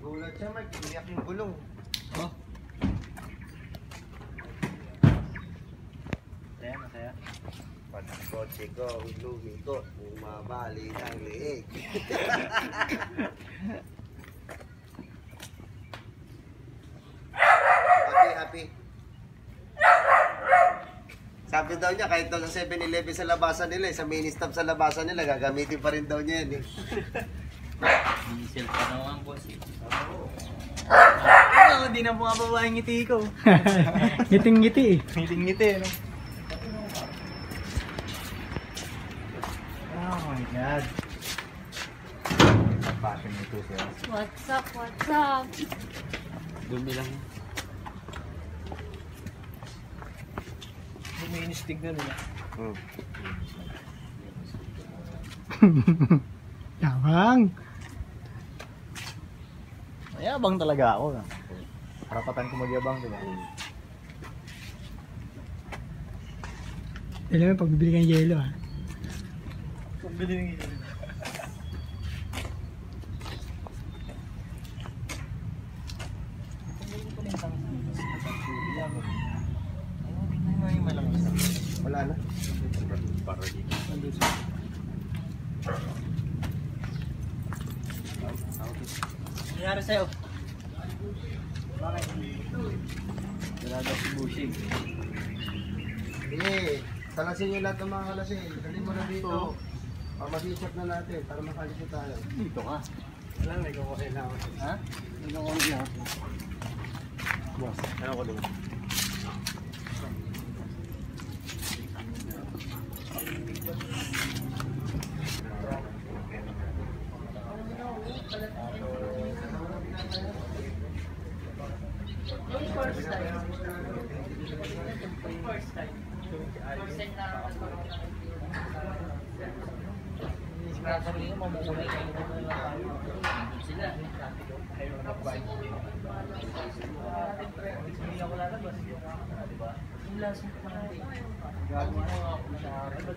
Nagulat siya, Mark. Iniyak yung gulong. Oh. Masaya. Pag ang kotse ko, lumiko, bumabali ng liig. Happy. Sabi daw niya, kahit daw sa 7-Eleven sa labasan nila, sa mini stop sa labasan nila, gagamitin pa rin daw niya yan eh. Diesel pa naman, boss. Hindi na bumababa yung ngiti ko. Ngiting-ngiti eh. Ngiting-ngiti, no? Oh my God. Passion nito siya. What's up? What's up? Dumi lang. Buministig na nila. Yabang. Mayabang talaga ako. No? Karapatan ko magyabang, diba? Alam mo, pagbibili ka ng yelo ha. Pagbili ng yelo. Wala na. Para dito. Nangyari sa'yo? Bakit? Dalaga si Bushing. Sige, salasin niyo lahat ng mga kalasin. Dali mo na dito. Masisap na natin para makalisip tayo. Dito ka. Wala, may kukuhin na ako. Ha? Ano ko na? Boss, ano ko doon?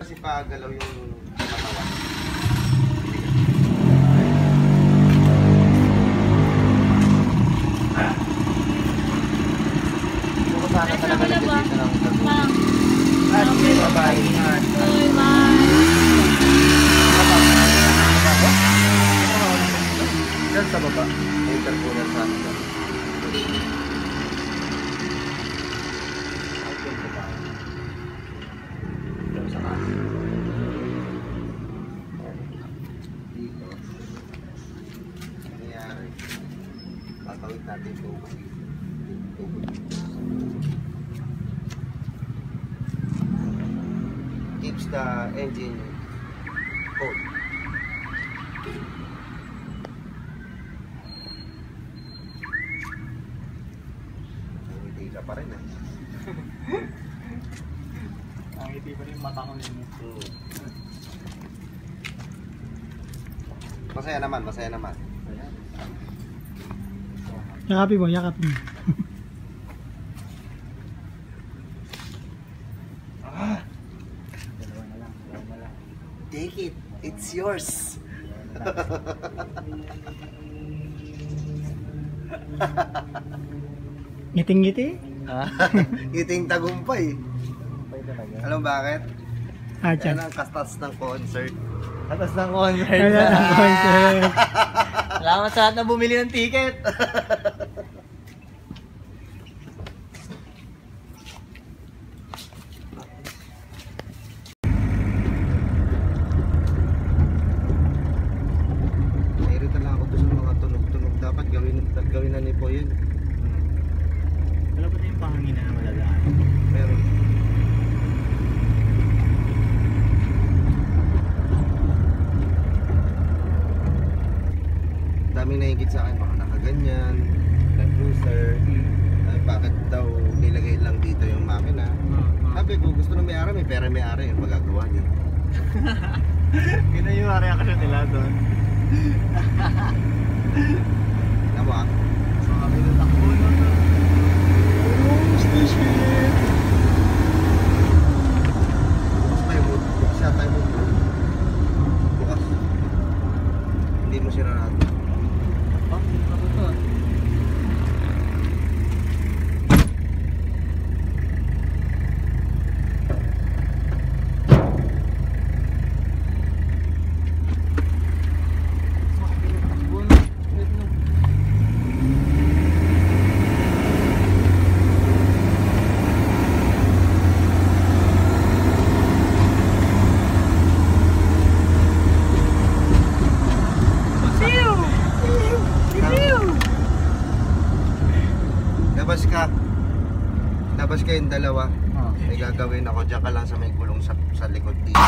Kasi pagalaw yung katawan. Sana talaga ba? Ma'am. Okay, bye-bye. Ingat. Bye, bye. Diyan sa baba. Intercooler sa akin. Dito. Nangyari. Tatawid natin ito. Keeps the engine cold. Hindi ka pa rin eh. Ang ngiti pa rin yung mata ko yun. Masaya naman, masaya naman. Yakapin mo, yakapin mo. Take it, it's yours. Ngiting-ngiti? Iting tagumpay. Tagumpay talaga. Alam bakit? Ah, Yan tiyan. ang kastas ng concert. Atas ng concert. Kaya na concert. Salamat sa lahat na bumili ng ticket. Nairita lang ako doon sa mga tunog-tunog. Dapat gawin na ni Po yun. Wala ba tayong pahangin na malagaan? Pero daming naingit sa akin, baka nakaganyan, nag-cruiser. Bakit daw nilagay lang dito yung makina? Sabi ko, gusto ng may-ari, may pera may-ari, yung magagawa niya. Yun na yung reaction nila doon. Alam mo ah, Sabi na takbo na to. bukas tayo mo, bukas siya tayo mo. Bukas. Hindi mo sinarado. Oh, ano to? Lalabas kayong dalawa. Ah. May gagawin ako. Diyan ka lang sa may gulong sa likod dito.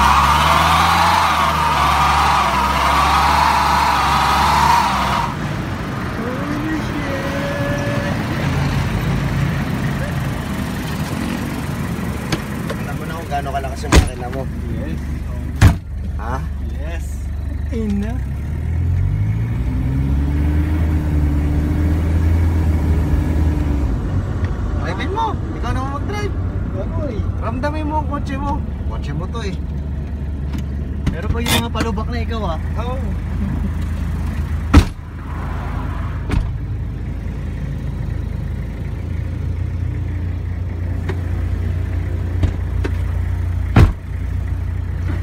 Alam mo na kung gaano kalakas yung makina mo. Yes. Ha? Yes. Ina. Drivein mo. Ikaw naman mag-drive. Ano eh? Ramdamin mo ang kotse mo. Kotse mo to eh. Pero pag yung mga palubak na ikaw ah. Oo.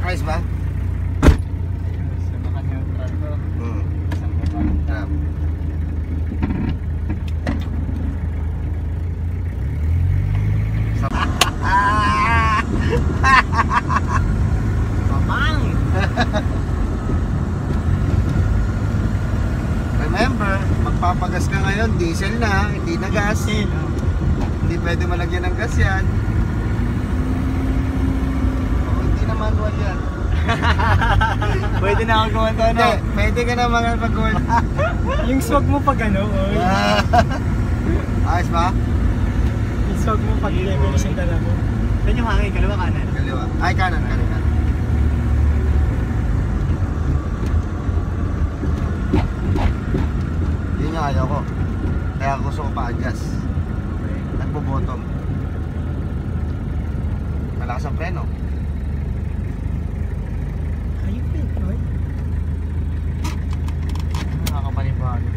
Ayos ba? Sa mga neutral to. Isang baba. Tap. Mamang! Remember, magpapagas ka ngayon, diesel na, hindi na gas. Hindi pwede malagyan ng gas yan. O, hindi na manual yan. Pwede na ako gumanto ano? Hindi, pwede ka na mga mag-gold. Yung swag mo pag ano, oy. Ayos ba? Yung swag mo pag level isang dala mo. Saan yung hangin? Kaliwa kanan? Kaliwa. Ay, kanan, kanan. Yun yung ayaw ko. Kaya gusto ko pa-adjust. Nagbo-bottom. Malakas ang preno. Ayun pa eh, oy. Nakakapanibago.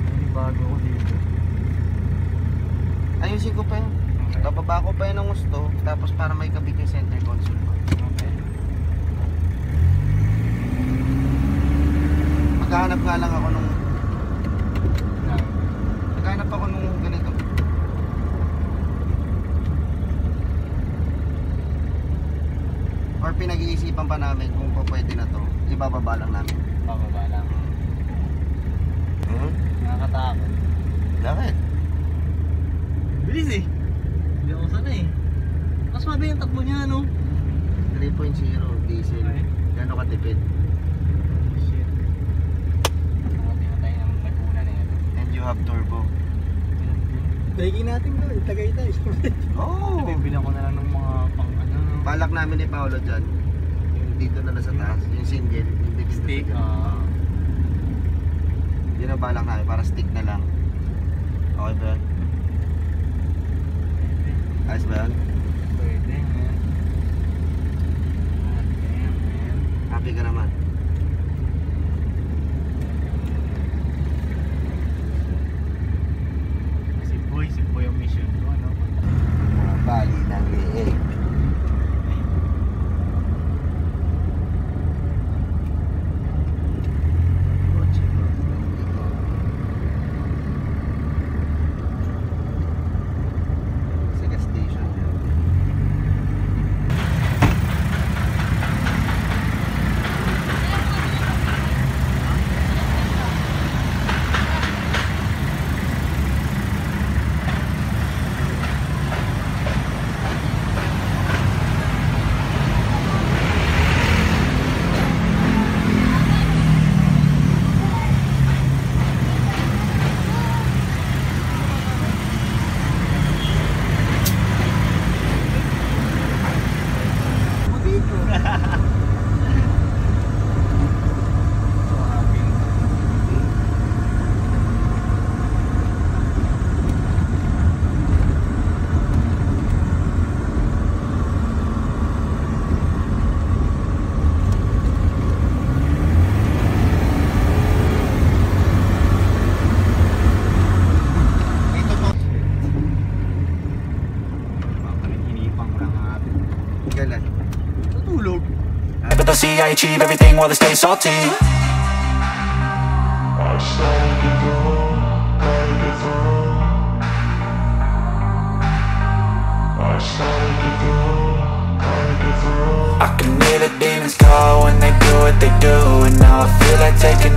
Panibago ko dito. Ayusin ko pa yun. Bababa ko pa yun ng gusto. Tapos para may kabit yung center console ko. Okay. Maghahanap nga lang ako nung... Maghahanap ako nung ganito. Or pinag-iisipan pa namin kung pwede na to. Ibababa lang namin. Pababa lang. Hmm? Nakakatakot. Bakit? Bilis eh. Hindi ako sanay eh. Mas mabay yung takbo niya ano? 3.0 diesel. Ay. Gano'n katipid? Shit. Nakatingin tayo ng naguna na yan. And you have turbo. Daigin natin ko, itagay tayo. Oh! Bibilang ko na lang ng mga pang ano. Balak namin ni Paolo dyan. Yung dito na nasa taas. Yung single. Yung big Stick. Yun ang balak namin para stick na lang. Okay ba yun? Ayos ba yun? Pwede man. Damn man. Happy ka naman. Si Boy ang mission ko ano. Bali ng liig. Kotse ko. Sa gas station yun. Kailan? Tutulog. But they'll see I achieve everything while they stay salty. I can hear the demons call when they do what they do, and now I feel like taking